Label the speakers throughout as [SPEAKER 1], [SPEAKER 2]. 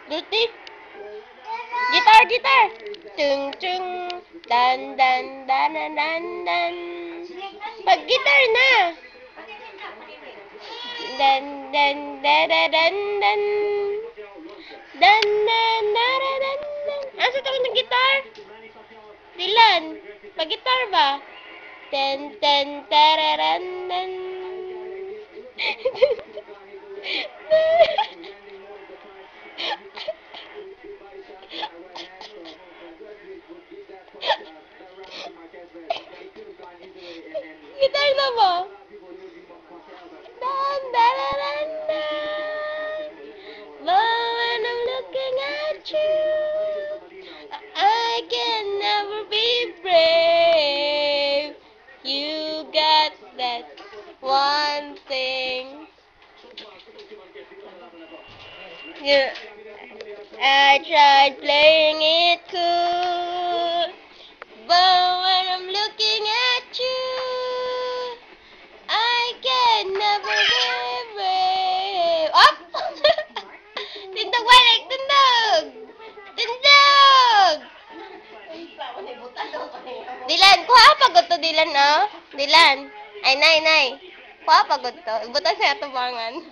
[SPEAKER 1] Duty. Gitar, gitar. Chung chung. Dan dan dan dan dan dan. Pag gitar na. Dan dan dan dan dan dan. Dan dan dan dan dan. Asa tawag ng gitar? Dilan. Pag gitar ba? Ten ten tararan dan. Gitar na ba? Dan, dan, dan, dan. But when I'm looking at you, I can never be brave. You got that one thing. Yeah. I tried playing it cool, but when I'm looking at you, I can never be brave. Up! Tindog balik! Tindog! Tindog! Dilan, kuha pagod to, Dilan, oh. Dilan. Ay, nay. Kuha pagod to. Ibutan siya tubangan.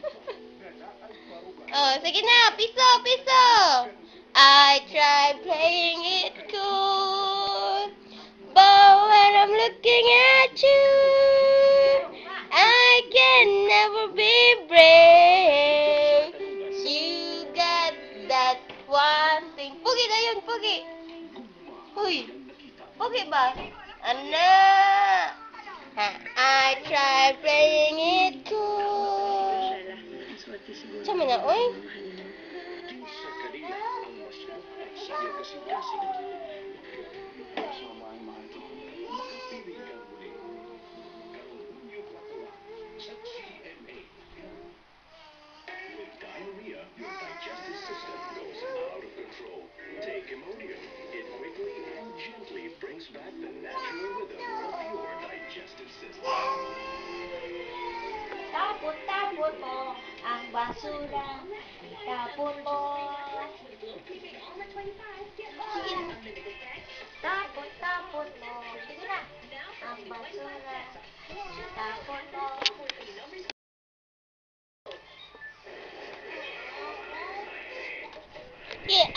[SPEAKER 1] Oh, sige na. Piso. I tried playing it cool, but when I'm looking at you, I can never be brave. You got that one thing. Pugi na yun, pugi. Uy, pugi ba? Ano? I tried playing it cool. Sama na, uy.
[SPEAKER 2] Diarrhea, your digestive system goes out of control. Take Imodium. It quickly and gently brings back the natural rhythm of your digestive system.
[SPEAKER 3] Tapon mo ang basura. Tapon mo. Tapon mo. Sige na. Ang basura. Tapon mo.
[SPEAKER 1] Yeah,